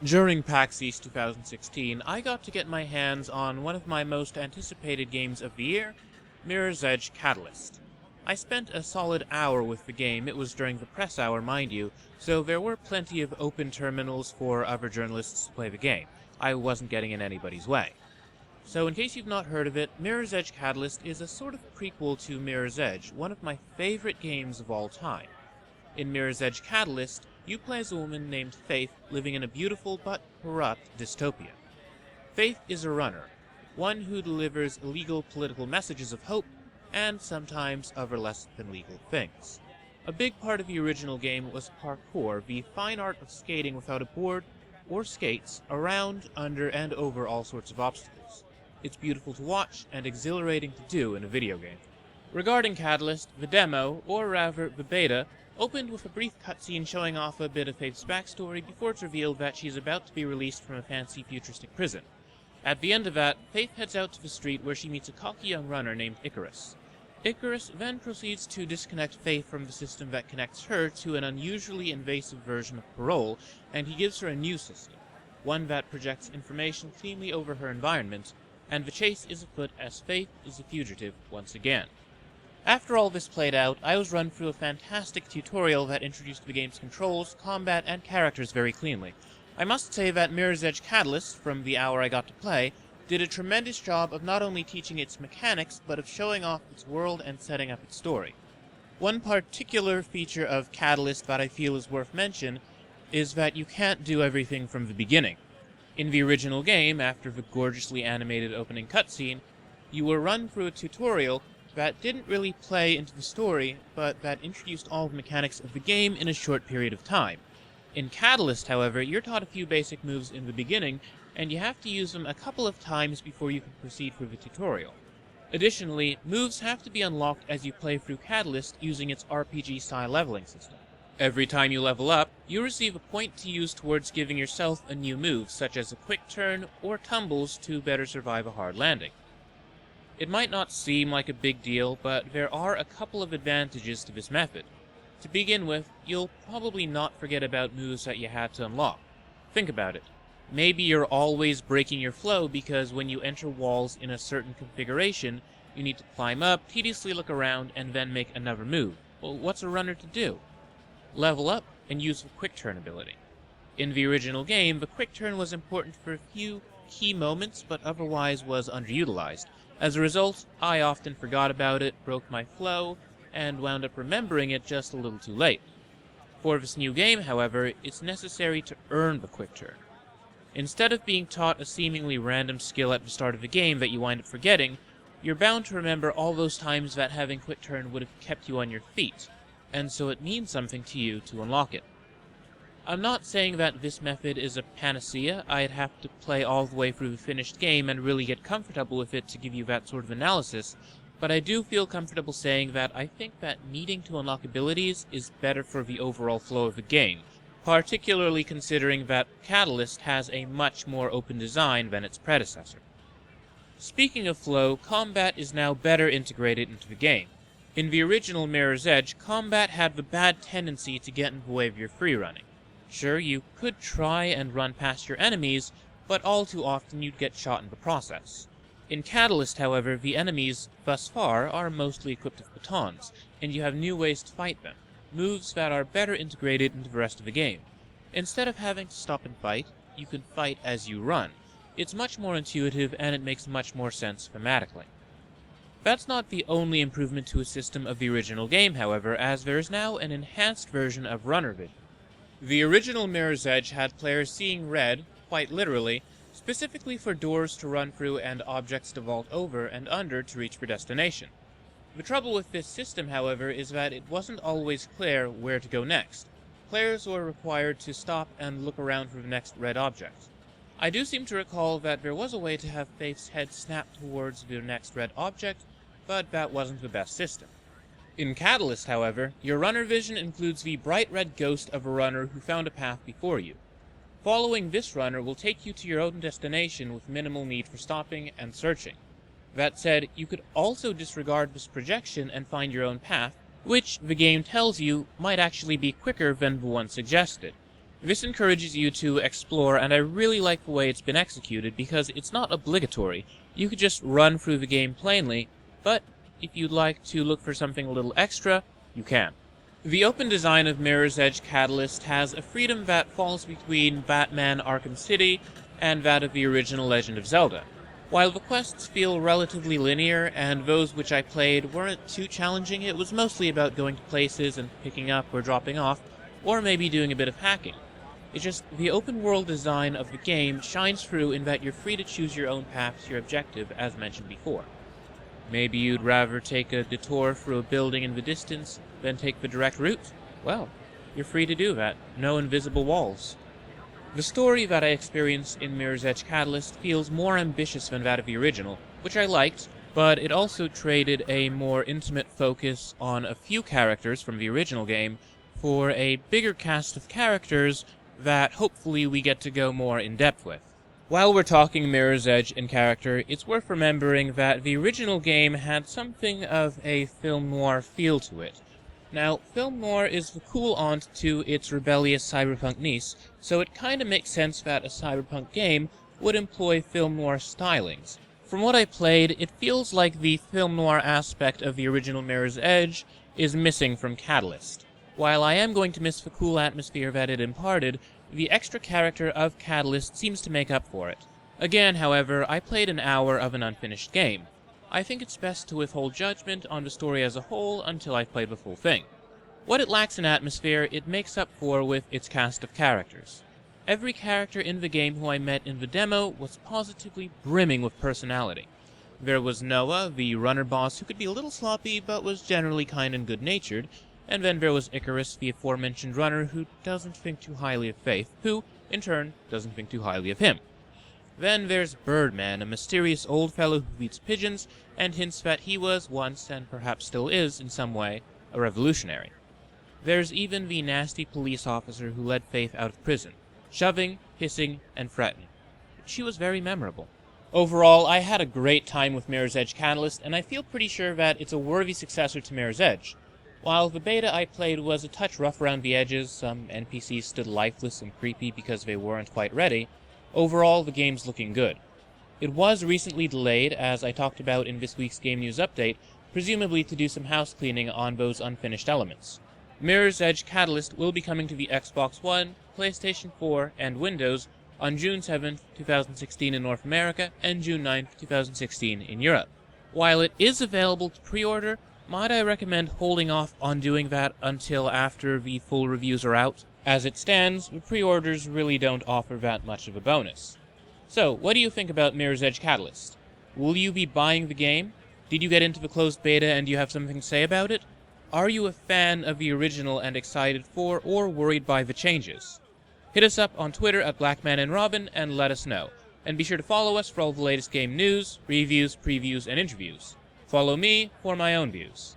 During PAX East 2016, I got to get my hands on one of my most anticipated games of the year, Mirror's Edge Catalyst. I spent a solid hour with the game. It was during the press hour, mind you, so there were plenty of open terminals for other journalists to play the game. I wasn't getting in anybody's way. So in case you've not heard of it, Mirror's Edge Catalyst is a sort of prequel to Mirror's Edge, one of my favorite games of all time. In Mirror's Edge Catalyst, you play as a woman named Faith living in a beautiful but corrupt dystopia. Faith is a runner, one who delivers illegal political messages of hope and sometimes other less than legal things. A big part of the original game was parkour, the fine art of skating without a board or skates around, under, and over all sorts of obstacles. It's beautiful to watch and exhilarating to do in a video game. Regarding Catalyst, the demo, or rather the beta, opened with a brief cutscene showing off a bit of Faith's backstory before it's revealed that she's about to be released from a fancy futuristic prison. At the end of that, Faith heads out to the street where she meets a cocky young runner named Icarus. Icarus then proceeds to disconnect Faith from the system that connects her to an unusually invasive version of parole, and he gives her a new system, one that projects information cleanly over her environment, and the chase is afoot as Faith is a fugitive once again. After all this played out, I was run through a fantastic tutorial that introduced the game's controls, combat, and characters very cleanly. I must say that Mirror's Edge Catalyst, from the hour I got to play, did a tremendous job of not only teaching its mechanics, but of showing off its world and setting up its story. One particular feature of Catalyst that I feel is worth mention is that you can't do everything from the beginning. In the original game, after the gorgeously animated opening cutscene, you were run through a tutorial that didn't really play into the story, but that introduced all the mechanics of the game in a short period of time. In Catalyst, however, you're taught a few basic moves in the beginning, and you have to use them a couple of times before you can proceed through the tutorial. Additionally, moves have to be unlocked as you play through Catalyst using its RPG-style leveling system. Every time you level up, you receive a point to use towards giving yourself a new move, such as a quick turn or tumbles to better survive a hard landing. It might not seem like a big deal, but there are a couple of advantages to this method. To begin with, you'll probably not forget about moves that you had to unlock. Think about it. Maybe you're always breaking your flow because when you enter walls in a certain configuration, you need to climb up, tediously look around, and then make another move. Well, what's a runner to do? Level up and use the quick turn ability. In the original game, the quick turn was important for a few key moments, but otherwise was underutilized. As a result, I often forgot about it, broke my flow, and wound up remembering it just a little too late. For this new game, however, it's necessary to earn the quick turn. Instead of being taught a seemingly random skill at the start of the game that you wind up forgetting, you're bound to remember all those times that having quick turn would have kept you on your feet, and so it means something to you to unlock it. I'm not saying that this method is a panacea. I'd have to play all the way through the finished game and really get comfortable with it to give you that sort of analysis, but I do feel comfortable saying that I think that needing to unlock abilities is better for the overall flow of the game, particularly considering that Catalyst has a much more open design than its predecessor. Speaking of flow, combat is now better integrated into the game. In the original Mirror's Edge, combat had the bad tendency to get in the way of your free-running. Sure, you could try and run past your enemies, but all too often you'd get shot in the process. In Catalyst, however, the enemies, thus far, are mostly equipped with batons, and you have new ways to fight them, moves that are better integrated into the rest of the game. Instead of having to stop and fight, you can fight as you run. It's much more intuitive, and it makes much more sense thematically. That's not the only improvement to a system of the original game, however, as there is now an enhanced version of runner vision. The original Mirror's Edge had players seeing red, quite literally, specifically for doors to run through and objects to vault over and under to reach their destination. The trouble with this system, however, is that it wasn't always clear where to go next. Players were required to stop and look around for the next red object. I do seem to recall that there was a way to have Faith's head snap towards the next red object, but that wasn't the best system. In Catalyst, however, your runner vision includes the bright red ghost of a runner who found a path before you. Following this runner will take you to your own destination with minimal need for stopping and searching. That said, you could also disregard this projection and find your own path, which the game tells you might actually be quicker than the one suggested. This encourages you to explore, and I really like the way it's been executed because it's not obligatory. You could just run through the game plainly, but if you'd like to look for something a little extra, you can. The open design of Mirror's Edge Catalyst has a freedom that falls between Batman Arkham City and that of the original Legend of Zelda. While the quests feel relatively linear, and those which I played weren't too challenging, it was mostly about going to places and picking up or dropping off, or maybe doing a bit of hacking. It's just the open-world design of the game shines through in that you're free to choose your own path to your objective, as mentioned before. Maybe you'd rather take a detour through a building in the distance than take the direct route? Well, you're free to do that. No invisible walls. The story that I experienced in Mirror's Edge Catalyst feels more ambitious than that of the original, which I liked, but it also traded a more intimate focus on a few characters from the original game for a bigger cast of characters that hopefully we get to go more in depth with. While we're talking Mirror's Edge in character, it's worth remembering that the original game had something of a film noir feel to it. Now, film noir is the cool aunt to its rebellious cyberpunk niece, so it kinda makes sense that a cyberpunk game would employ film noir stylings. From what I played, it feels like the film noir aspect of the original Mirror's Edge is missing from Catalyst. While I am going to miss the cool atmosphere that it imparted, the extra character of Catalyst seems to make up for it. Again, however, I played an hour of an unfinished game. I think it's best to withhold judgment on the story as a whole until I've played the full thing. What it lacks in atmosphere, it makes up for with its cast of characters. Every character in the game who I met in the demo was positively brimming with personality. There was Noah, the runner boss who could be a little sloppy but was generally kind and good-natured, and then there was Icarus, the aforementioned runner who doesn't think too highly of Faith, who, in turn, doesn't think too highly of him. Then there's Birdman, a mysterious old fellow who feeds pigeons, and hints that he was once, and perhaps still is in some way, a revolutionary. There's even the nasty police officer who led Faith out of prison, shoving, hissing, and threatening. She was very memorable. Overall, I had a great time with Mirror's Edge Catalyst, and I feel pretty sure that it's a worthy successor to Mirror's Edge. While the beta I played was a touch rough around the edges, some NPCs stood lifeless and creepy because they weren't quite ready, overall the game's looking good. It was recently delayed, as I talked about in this week's Game News Update, presumably to do some house cleaning on those unfinished elements. Mirror's Edge Catalyst will be coming to the Xbox One, PlayStation 4, and Windows on June 7th, 2016 in North America, and June 9th, 2016 in Europe. While it is available to pre-order, might I recommend holding off on doing that until after the full reviews are out? As it stands, the pre-orders really don't offer that much of a bonus. So, what do you think about Mirror's Edge Catalyst? Will you be buying the game? Did you get into the closed beta and do you have something to say about it? Are you a fan of the original and excited for or worried by the changes? Hit us up on Twitter at BlackmanandRobin and let us know. And be sure to follow us for all the latest game news, reviews, previews, and interviews. Follow me for my own views.